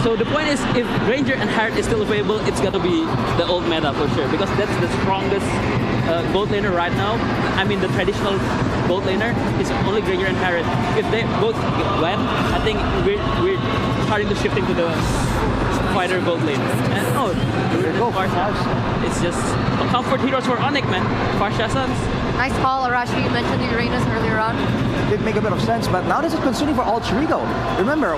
So the point is, if Granger and Harriet is still available, it's gonna be the old meta for sure, because that's the strongest gold laner right now. I mean, the traditional gold laner is only Granger and Harriet. If they both win, I think we're starting to shifting to the fighter gold lane. And it's just a comfort heroes for ONIC, man. Farsha Suns. Nice call, Arashi. You mentioned the Uranus earlier on. Did make a bit of sense, but now this is concerning for ALTRA. Remember,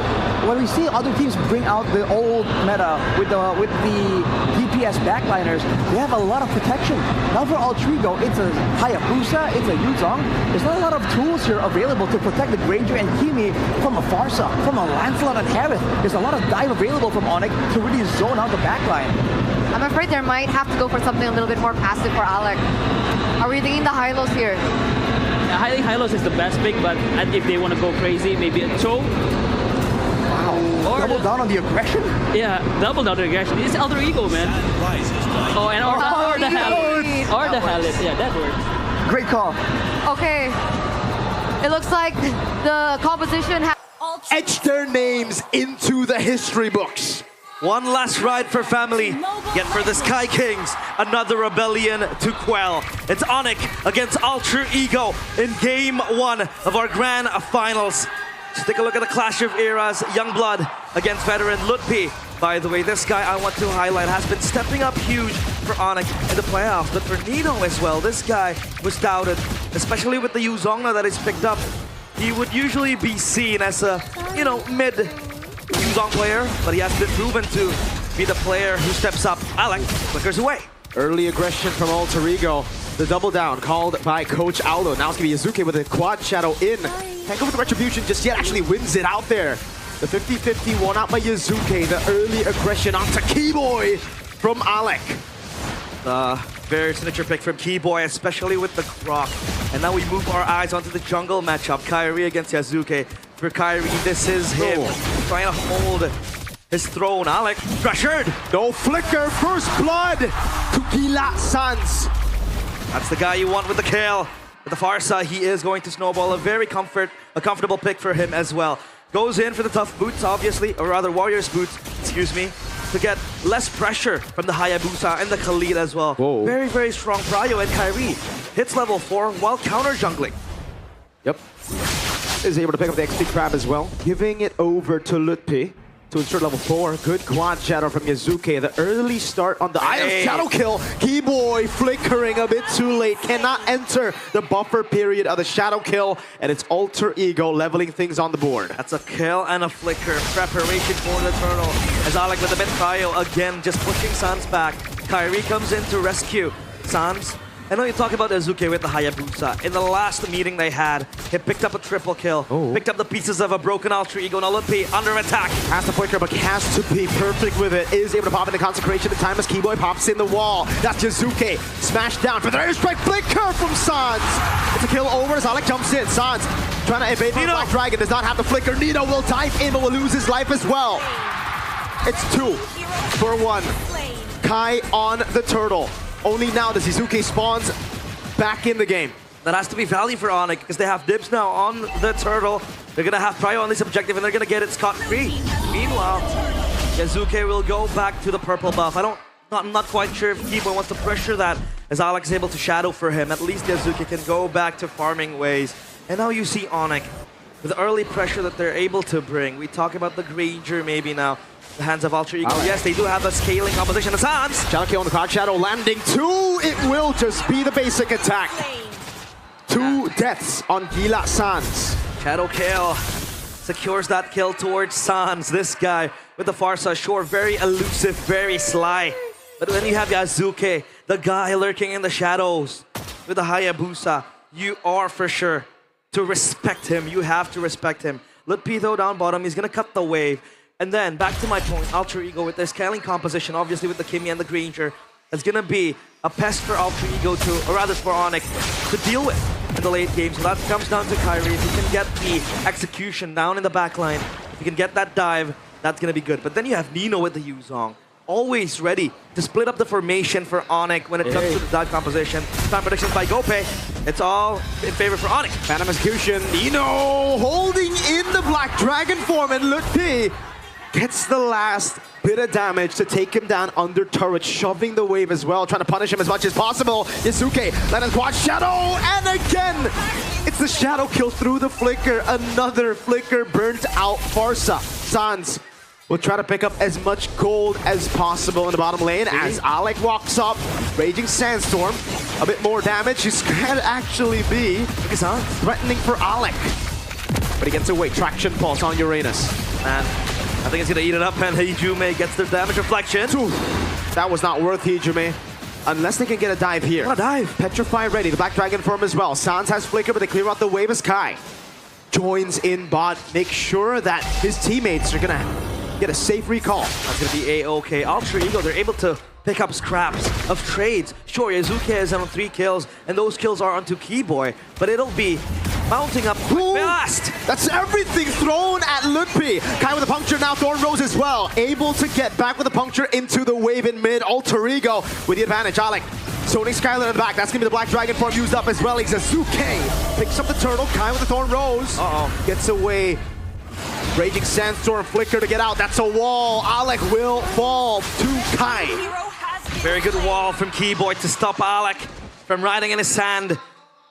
when we see other teams bring out the old meta with the DPS backliners, they have a lot of protection. Now for ALTRA, it's a Hayabusa, it's a Yuzong. There's not a lot of tools here available to protect the Granger and Kimi from a Farsa, from a Lancelot and Harith. There's a lot of dive available from ONIC to really zone out the backline. I'm afraid they might have to go for something a little bit more passive for Alec. Are we thinking the Hylos here? Yeah, I think Hylos is the best pick, but if they want to go crazy, maybe a Cho. Wow. Or double down on the aggression? Yeah, double down on the aggression. It's alter ego, man. Oh, and or the Halid. Or the Halid. Yeah, that works. Great call. Okay. It looks like the composition has etched their names into the history books. One last ride for family, yet for the Sky Kings, another rebellion to quell. It's ONIC against Ultra Ego in Game 1 of our Grand Finals. Just take a look at the Clash of Eras, Youngblood against veteran Lutpi. By the way, this guy I want to highlight has been stepping up huge for ONIC in the playoffs, but for Nino as well. This guy was doubted, especially with the Yuzongna that is picked up. He would usually be seen as a, mid Yuzong player, but he has been proven to be the player who steps up. Alec flickers away. Early aggression from ALTRA. The double down called by Coach Aldo. Now it's going to be Yazuke with a quad shadow in. Can't go for the retribution just yet, actually wins it out there. The 50-50 won out by Yazuke. The early aggression onto Keyboy from Alec. Very signature pick from Keyboy, especially with the Croc. And now we move our eyes onto the jungle matchup. Kyrie against Yazuke. For Kyrie, this is him trying to hold his throne. Alec pressured. No flicker, first blood to Gila Sans. That's the guy you want with the kill. With the Farsa, he is going to snowball. A comfortable pick for him as well. Goes in for the tough boots, obviously, or rather Warriors boots, excuse me, to get less pressure from the Hayabusa and the Khalid as well. Whoa. Very, very strong prio, and Kyrie hits level 4 while counter jungling. Yep. Is able to pick up the XP Crab as well. Giving it over to Lutpi to insert level 4. Good quad shadow from Yazuke. The early start on the item shadow kill. Keyboy flickering a bit too late. Cannot enter the buffer period of the shadow kill. And it's Alter Ego leveling things on the board. That's a kill and a flicker. Preparation for the turtle. As Alec with the mid prio again, just pushing Sans back. Kyrie comes in to rescue Sans. I know you talk about Yazuke with the Hayabusa. In the last meeting they had, he picked up a triple kill. Picked up the pieces of a broken Ultra Ego. Now Lutpi under attack. Has the flicker, but has to be perfect with it. Is able to pop into Consecration in time as Keyboy pops in the wall. That's Yazuke. Smashed down for the airstrike flicker from Sans. It's a kill over as Alec jumps in. Sans trying to evade the Black Dragon. Does not have the flicker. Nino will dive in, but will lose his life as well. It's 2 for 1. Kai on the turtle. Only now does Yazuke spawns back in the game. That has to be value for ONIC because they have dibs now on the turtle. They're going to have prio on this objective and they're going to get it scot-free. Meanwhile, Yazuke will go back to the purple buff. I'm not quite sure if Keyboy wants to pressure that as Alex is able to shadow for him. At least Yazuke can go back to farming ways. And now you see ONIC with the early pressure that they're able to bring. We talk about the Granger maybe now. The hands of Ultra Ego. Yes, they do have a scaling composition. The Sans! Shadow kill on the quad shadow, landing 2. It will just be the basic attack. 2 deaths on Gila Sans. Shadow kill. Secures that kill towards Sans. This guy with the Farsa, sure, very elusive, very sly. But when you have Yazuke, the guy lurking in the shadows with the Hayabusa, you are for sure to respect him. You have to respect him. Lutpi though down bottom, he's gonna cut the wave. And then, back to my point, Ultra Ego with their scaling composition, obviously with the Kimi and the Granger, is going to be a pest for Ultra Ego to, or rather for ONIC, to deal with in the late game. So that comes down to Kyrie. If he can get the execution down in the backline, if he can get that dive, that's going to be good. But then you have Nino with the Yuzong, always ready to split up the formation for ONIC when it comes to the dive composition. Time predictions by Gope. It's all in favor for ONIC. Phantom execution. Nino holding in the Black Dragon form, and Lutpi gets the last bit of damage to take him down under turret, shoving the wave as well, trying to punish him as much as possible. Yasuke, let him quad shadow, and again, it's the shadow kill through the flicker. Another flicker burnt out Farsa. Sans will try to pick up as much gold as possible in the bottom lane as Alec walks up. Raging Sandstorm, a bit more damage. This could actually be threatening for Alec. But he gets away. Traction pulse on Uranus. And I think it's gonna eat it up, and Hijume gets the damage reflection. Ooh, that was not worth Hijume. Unless they can get a dive here. What a dive! Petrify ready. The Black Dragon form as well. Sans has Flicker, but they clear out the wave as Kai joins in bot. Make sure that his teammates are gonna get a safe recall. That's gonna be A-OK. Ultra Ego, they're able to pick up scraps of trades. Sure, Yazuke is on 3 kills, and those kills are onto Keyboy, but it'll be mounting up quick fast. That's everything thrown at Ludpi. Kai with a puncture now, Thorn Rose as well. Able to get back with a puncture into the wave in mid. Alter Ego with the advantage. Alec zoning Skylar in the back. That's gonna be the Black Dragon form used up as well. Yazuke picks up the turtle. Kai with the Thorn Rose. Gets away. Raging Sandstorm Flicker to get out. That's a wall. Alec will fall to Kai. Very good wall from Keyboy to stop Alec from riding in his sand.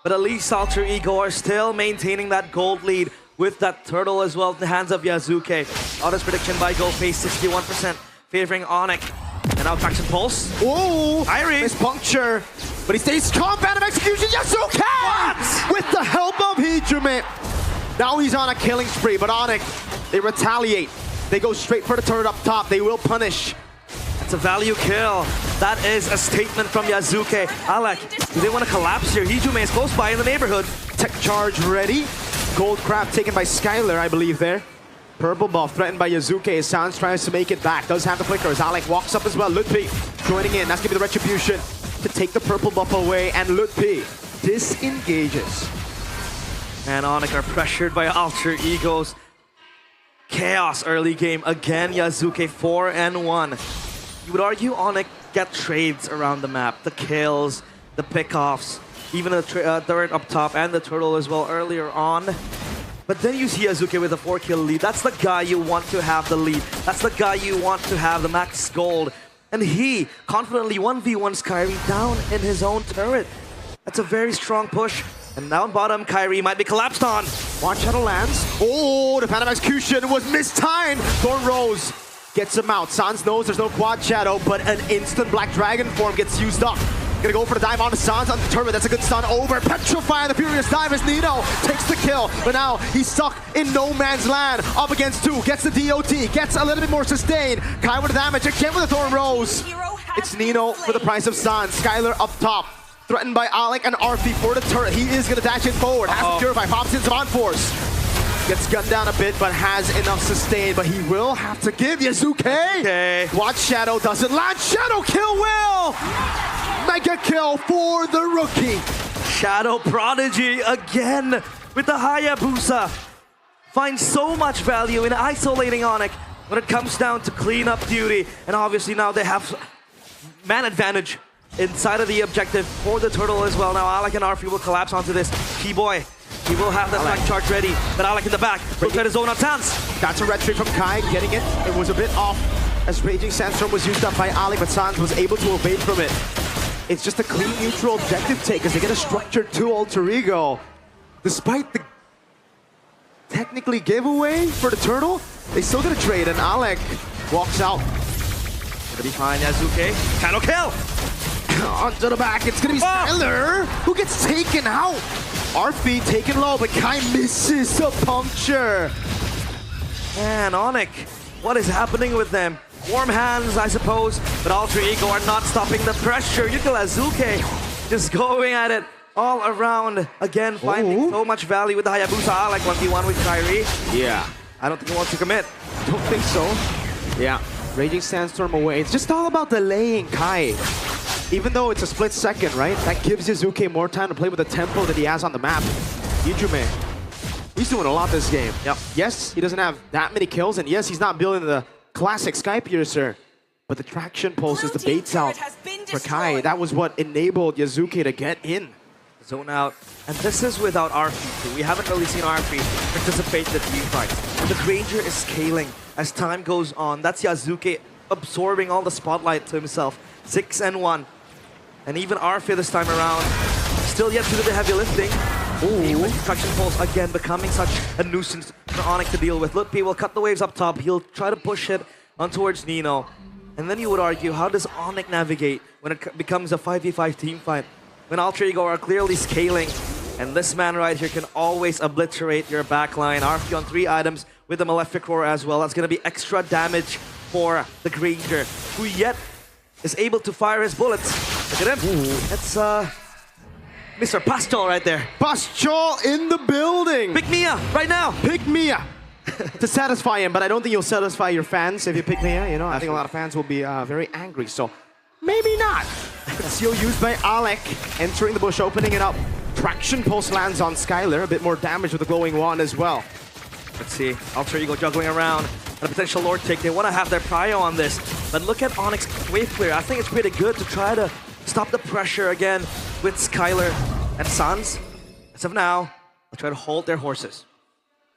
But at least Alter Ego are still maintaining that gold lead with that turtle as well in the hands of Yazuke. Honest prediction by Goldface, 61% favoring ONIC. And now Traction Pulse. Oh, Irie. Miss puncture. But he stays calm. Band of execution. Yazuke! What? With the help of Hijume. Now he's on a killing spree, but ONIC, they retaliate. They go straight for the turret up top. They will punish. It's a value kill. That is a statement from Yazuke. Alec, do they want to collapse here? Hijume is close by in the neighborhood. Tech charge ready. Gold crab taken by Skylar, I believe there. Purple buff threatened by Yazuke as Sans tries to make it back. Does have the flicker as Alec walks up as well. Ludpi joining in. That's going to be the retribution to take the purple buff away. And Ludpi disengages. And ONIC are pressured by Alter Egos. Chaos early game. Again, Yazuke 4-1. You would argue ONIC get trades around the map. The kills, the pickoffs, even the turret up top and the turtle as well earlier on. But then you see Yazuke with a 4-kill lead. That's the guy you want to have the lead. That's the guy you want to have the max gold. And he confidently 1v1s Kyrie down in his own turret. That's a very strong push. And down bottom, Kyrie might be collapsed on. Watch Shadow lands. Oh, the Phantom Execution was mistimed. Thorn Rose gets him out. Sans knows there's no quad shadow, but an instant Black Dragon form gets used up. Gonna go for the dive onto Sans on the turret. That's a good stun over. Petrify the Furious Dive as Nino takes the kill. But now he's stuck in no man's land. Up against 2. Gets the DOT. Gets a little bit more sustained. Kai with the damage. Again with the Thorn Rose. It's Nino for the price of Sans. Skylar up top. Threatened by Alec and Arfi for the turret. He is gonna dash it forward. Has to purify. Pops in some on force. Gets gunned down a bit, but has enough sustain. But he will have to give Yazuke. Okay. Watch Shadow doesn't land. Shadow kill will! Mega kill for the rookie. Shadow Prodigy again with the Hayabusa. Finds so much value in isolating ONIC when it comes down to cleanup duty. And obviously now they have man advantage inside of the objective for the turtle as well. Now Alec and Arfi will collapse onto this. Keyboy, he will have that flank charge ready. But Alec in the back will try to zone out Sans. That's a red tree from Kai, getting it. It was a bit off as Raging Sandstorm was used up by Alec, but Sans was able to evade from it. It's just a clean neutral objective take as they get a structured 2 Alter Ego. Despite the technically giveaway for the turtle, they still get a trade and Alec walks out. Gonna be fine, Yazuke. Shadow kill! Onto the back, it's gonna be Skylar who gets taken out. Arfi taken low, but Kai misses a puncture. Man, ONIC, what is happening with them? Warm hands, I suppose, but Alter Ego are not stopping the pressure. You can Yazuke just going at it all around. Again, finding so much value with the Hayabusa. Alec 1v1 with Kyrie. Yeah. I don't think he wants to commit. Don't think so. Yeah. Raging Sandstorm away. It's just all about delaying Kai. Even though it's a split second, right? That gives Yazuke more time to play with the tempo that he has on the map. Hijume, he's doing a lot this game. Yep. Yes, he doesn't have that many kills, and yes, he's not building the classic Sky Piercer, but the traction pulse is the baits out for Kai. That was what enabled Yazuke to get in. Zone out. And this is without RP too. We haven't really seen RP participate in the team fights. The Granger is scaling as time goes on. That's Yazuke absorbing all the spotlight to himself. 6-1. And even RP this time around, still yet to do the heavy lifting. Ooh. With Destruction Pulse again becoming such a nuisance for ONIC to deal with. Lutpi will cut the waves up top. He'll try to push it on towards Nino. And then you would argue, how does ONIC navigate when it becomes a 5v5 team fight? When Alter Ego are clearly scaling, and this man right here can always obliterate your backline. RP on 3 items with the Malefic Roar as well. That's going to be extra damage for the Granger, who yet is able to fire his bullets. Look at him. Ooh. That's Mr. Pastol right there. Pastol in the building. Pick Mia right now. Pick Mia. To satisfy him, but I don't think you'll satisfy your fans if you pick Mia. You know, I think a lot of fans will be very angry. So maybe not. Seal used by Alec, entering the bush, opening it up. Traction Pulse lands on Skylar. A bit more damage with the glowing wand as well. Let's see. Alter Ego juggling around. And a potential Lord take. They want to have their prio on this. But look at ONIC's wave clear. I think it's pretty good to try to stop the pressure again with Skylar and Sans. As of now, they'll try to hold their horses.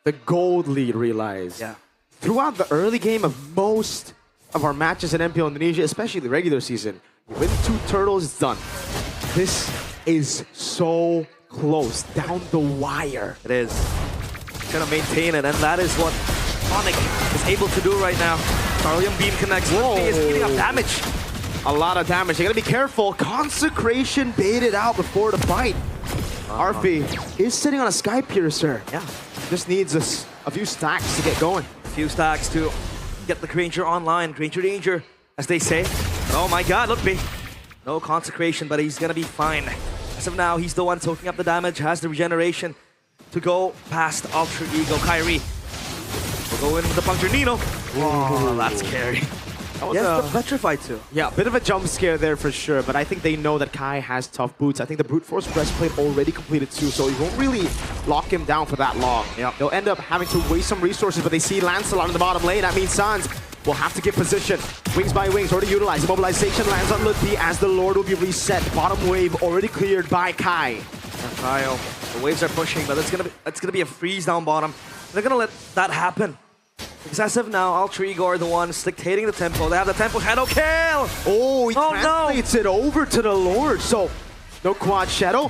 The gold lead, realize. Yeah. Throughout the early game of most of our matches in MPL Indonesia, especially the regular season, you win 2 turtles, it's done. This is so close, down the wire. It is. Gonna maintain it, and that is what ONIC is able to do right now. Starlium Beam connects. Lutpi is eating up damage. A lot of damage. You gotta be careful. Consecration baited out before the fight. RP is sitting on a Sky Piercer. Yeah. Just needs a few stacks to get going. A few stacks to get the Granger online. Granger danger, as they say. Oh my god, Lutpi. No consecration, but he's gonna be fine. As of now, he's the one soaking up the damage, has the regeneration to go past Alter Ego. Kyrie will go in with the puncture. Nino. Oh, that's scary. Yes, the petrified too. Yeah, a bit of a jump scare there for sure, but I think they know that Kai has tough boots. I think the Brute Force breastplate already completed too, so he won't really lock him down for that long. Yep. They'll end up having to waste some resources, but they see Lancelot in the bottom lane. That means Sans will have to get position. Wings by wings, already utilized. Immobilization lands on Lutpi as the Lord will be reset. Bottom wave already cleared by Kai. Kyle, the waves are pushing, but it's gonna be a freeze down bottom. They're gonna let that happen. Because as of now, Alter Ego are the ones dictating the tempo. They have the tempo shadow kill! Oh, he translates it over to the Lord. So, no quad shadow.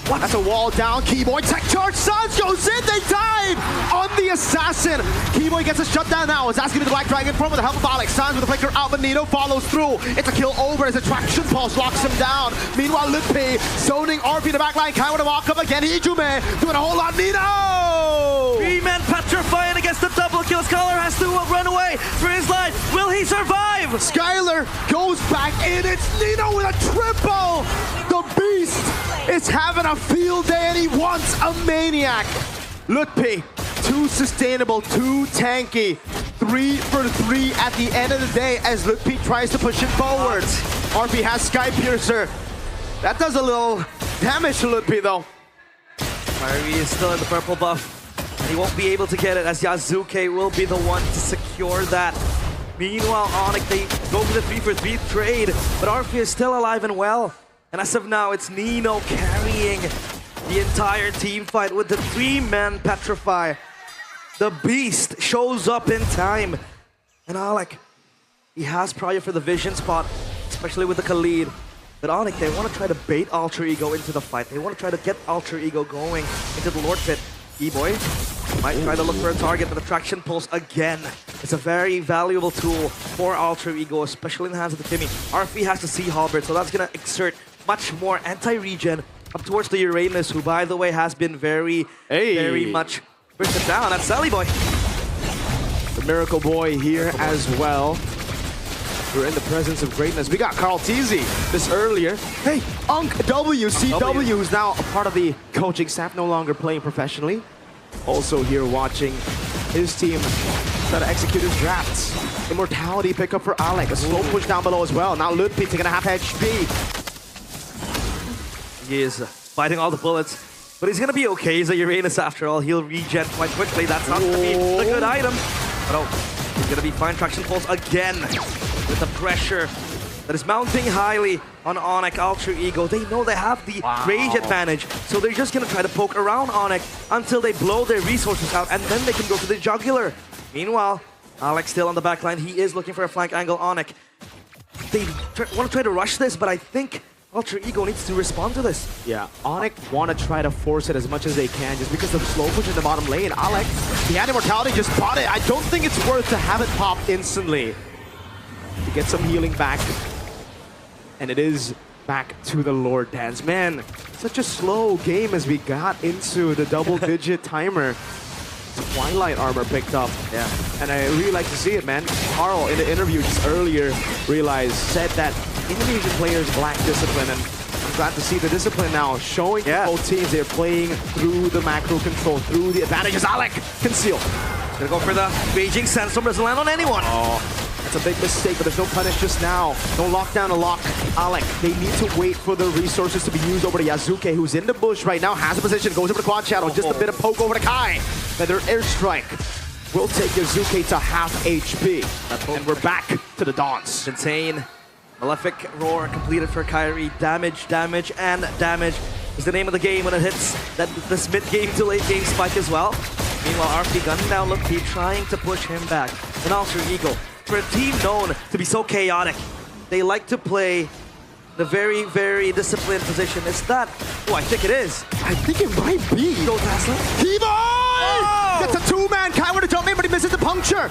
What? That's a wall down. Keyboy tech charge. Sans goes in. They dive on the assassin. Keyboy gets a shutdown now. It's asking the Black Dragon form with the help of Alex. Sans with the flicker out, but Nino follows through. It's a kill over as a Traction Pulse locks him down. Meanwhile, Lutpi zoning RP in the backline. Kai with a walk up again. Ijume doing a whole lot. Nino! 3-man petrifying against the double kill. Scholar has to run away for his life. Will he survive? Skylar goes back in. It's Nino with a triple. The beast is having a field day and he wants a maniac. Lutpi, too sustainable, too tanky. 3 for 3 at the end of the day as Lutpi tries to push it forward. RP has Sky Piercer. That does a little damage to Lutpi though. Kyrie is still in the purple buff. And he won't be able to get it as Yazuke will be the one to secure that. Meanwhile, ONIC, they go for the 3 for 3 trade, but RP is still alive and well. And as of now, it's Nino carrying the entire team fight with the 3-man petrify. The beast shows up in time. And Alec, he has prio for the vision spot, especially with the Khalid. But ONIC, they want to try to bait Alter Ego into the fight. They want to try to get Alter Ego going into the Lord Pit. E-Boy might try to look for a target, but the Traction Pulse again. It's a very valuable tool for Alter Ego, especially in the hands of the Timmy. RP has the Sea Halberd, so that's going to exert much more anti-regen up towards the Uranus, who, by the way, has been very much pushed down. That's Sally Boy. The Miracle Boy here as well. We're in the presence of greatness. We got Carl Teasy this earlier. Hey, Unk WCW, who's now a part of the coaching staff, no longer playing professionally. Also here watching his team try to execute his drafts. Immortality pickup for Alec. A slow push down below as well. Now Lutpi taking a half HP. He is fighting all the bullets, but he's gonna be okay. He's a Uranus after all. He'll regen quite quickly. That's not gonna be a good item. But oh, he's gonna be fine. Traction Pulse again with the pressure that is mounting highly. on ONIC. Ultra Ego, they know they have the range advantage, so they're just gonna try to poke around ONIC until they blow their resources out, and then they can go for the jugular. Meanwhile, Alex still on the back line. He is looking for a flank angle. ONIC, they want to try to rush this, but I think Ultra Ego needs to respond to this. Yeah, ONIC want to try to force it as much as they can just because of slow push in the bottom lane. Alex, he had immortality, just bought it. I don't think it's worth to have it pop instantly. To get some healing back. And it is back to the Lord Dance. Man, such a slow game as we got into the double-digit timer. Twilight armor picked up. Yeah. And I really like to see it, man. Carl, in the interview just earlier, said that Indonesian players lack discipline, and I'm glad to see the discipline now showing both teams. They're playing through the macro control, through the advantages. Alec, conceal. Gonna go for the Beijing Sandstorm, doesn't land on anyone. That's a big mistake, but there's no punish just now. No lockdown to lock Alec. They need to wait for the resources to be used over to Yasuke, who's in the bush right now, has a position, goes over to quad shadow, just a bit of poke over to Kai. Another airstrike will take Yasuke to half HP. And we're back to the Dons. Insane. Malefic Roar completed for Kyrie. Damage, damage, and damage is the name of the game when it hits this mid-game to late-game spike as well. Meanwhile, RP gunning down Mlbb, trying to push him back. And Ultra Ego, for a team known to be so chaotic, they like to play the very, very disciplined position. Is that? Oh, I think it is. I think it might be. Go Tesla. T-Boy! Gets a two-man Kai with a jump in, but he misses the puncture.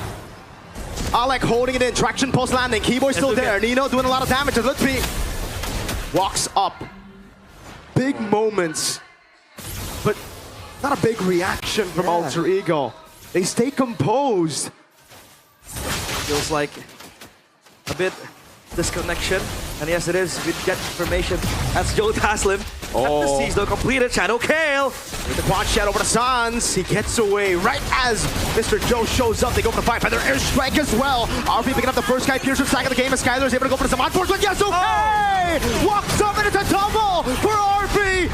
Alec holding it in, traction post landing. Keyboy still there. Nino doing a lot of damage. Mlbb walks up. Big moments, but not a big reaction from Ultra Ego. They stay composed. Feels like a bit disconnection. And yes, it is. We get information. That's Joe Taslim. At the siege, though, completed. Shadow Kale. With the quad shadow over to Sans. He gets away right as Mr. Joe shows up. They go for the fight. Feather airstrike as well. RP picking up the first guy. Pearson stack of the game. As Skyler is able to go for some unfortunate. Yes, okay! Walks up and it's a double for RP.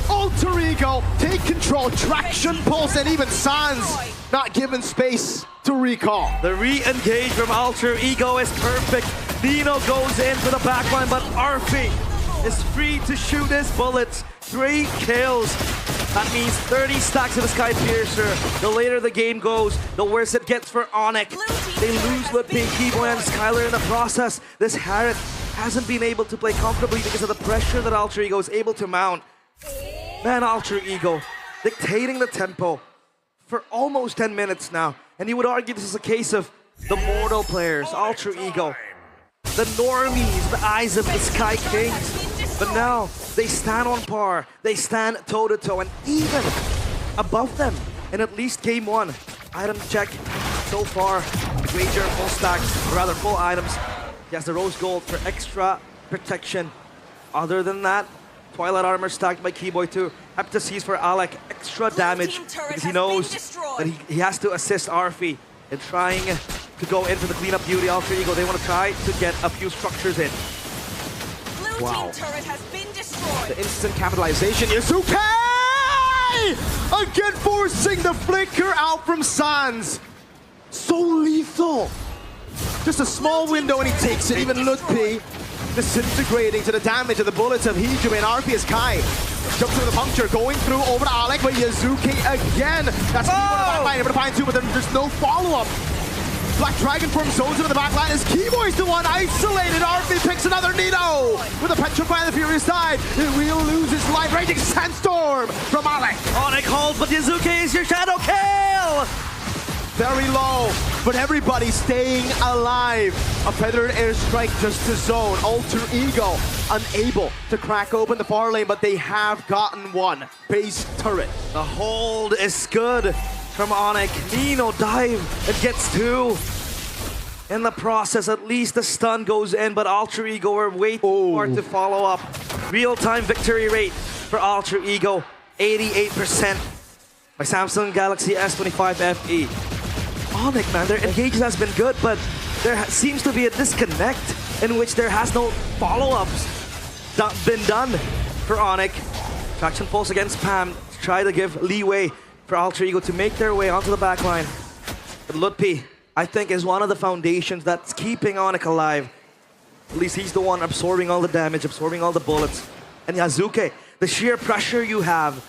Alter Ego take control. Traction pulse and even Sans not given space to recall. The re-engage from Alter Ego is perfect. Nino goes in for the backline, but RP is free to shoot his bullets. 3 kills. That means 30 stacks of the Sky Piercer. The later the game goes, the worse it gets for ONIC. They lose Mlbb, Keyboy, and Skyler in the process. This Harriet hasn't been able to play comfortably because of the pressure that Alter Ego is able to mount. Man, Alter Ego dictating the tempo for almost 10 minutes now. And you would argue this is a case of the mortal players, Alter Ego, the normies, the eyes of the Sky Kings. But now they stand on par, they stand toe-to-toe, and even above them in at least game 1. Item check so far, Ranger full stacks, or rather full items. He has the rose gold for extra protection. Other than that, Twilight armor stacked by Keyboy too. Happy to seize for Alec, extra damage because he knows that he has to assist Arfi in trying to go in for the cleanup duty. Alter Ego, they want to try to get a few structures in. Wow. Turret has been destroyed. The instant capitalization. Yasuke! Again forcing the flicker out from Sans. So lethal. Just a small window and he takes it. Even Mlbb disintegrating to the damage of the bullets of Hiju and RP as Kai jumps through the puncture, going through over to Alec, but Yasuke again. That's able to find 2, but then there's no follow-up. Black Dragon form zones into the back line as Keyboy's the one isolated. RP picks another Nino with a Petrify on the Furious side. It will lose his life. Raging Sandstorm from Alec. ONIC holds, but Yasuke is your shadow kill! Very low, but everybody staying alive. A feathered airstrike just to zone. Alter Ego unable to crack open the far lane, but they have gotten one. Base turret. The hold is good from ONIC. Nino dive and gets 2. In the process, at least the stun goes in, but Alter Ego are way too hard to follow up. Real-time victory rate for Alter Ego, 88% by Samsung Galaxy S25 FE. ONIC, man, their engagement has been good, but there seems to be a disconnect in which there has no follow-ups been done for ONIC. Traction pulse against Pam to try to give leeway for Alter Ego to make their way onto the backline. But Mlbb, I think, is one of the foundations that's keeping ONIC alive. At least he's the one absorbing all the damage, absorbing all the bullets. And Yazuke, the sheer pressure you have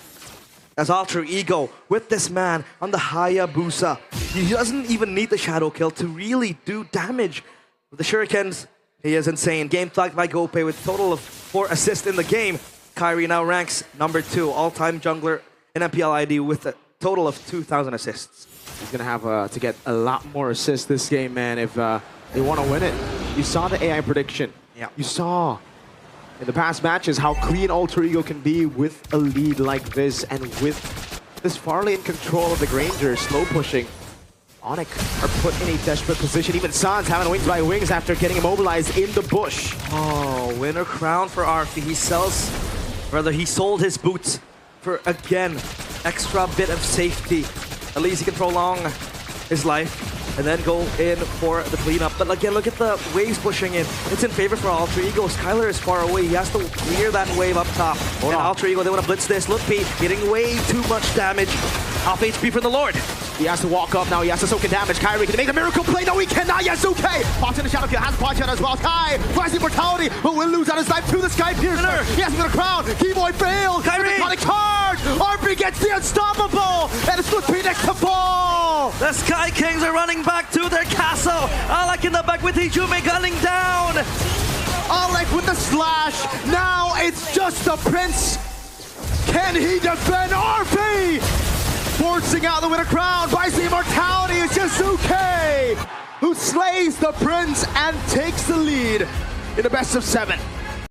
as Alter Ego with this man on the Hayabusa. He doesn't even need the shadow kill to really do damage. With the shurikens, he is insane. Game flagged by Gope with a total of 4 assists in the game. Kyrie now ranks number 2 all-time jungler in MPL ID with a total of 2,000 assists. He's going to have to get a lot more assists this game, man, if they want to win it. You saw the AI prediction. Yeah. You saw in the past matches how clean Alter Ego can be with a lead like this, and with this Farley in control of the Granger, slow pushing. ONIC are put in a desperate position. Even Sans having wings by wings after getting immobilized in the bush. Oh, winner crown for Arfi. He sold his boots for, again, extra bit of safety. At least he can prolong his life and then go in for the cleanup. But again, look at the waves pushing in. It's in favor for Alter Ego. Skylar is far away. He has to clear that wave up top. And Alter Ego, they want to blitz this. Look, Pete, getting way too much damage. Off HP from the Lord. He has to walk up now. He has to soak in damage. Kyrie, can he make the miracle play? No, he cannot. Yazuke pops in the shadow kill. Has punch out as well. Kai finds immortality, but will lose on his life to the Sky Piercer. He has to get a crown. Keyboy fails. Kyrie. Iconic charge. RP gets the unstoppable. And it's with P next to fall. The Sky Kings are running back to their castle. Alec in the back with Hijume gunning down. Alec with the slash. Now it's just the Prince. Can he defend RP? Forcing out the winner crown, buys the immortality, is Yazuke, who slays the Prince and takes the lead in the best of 7.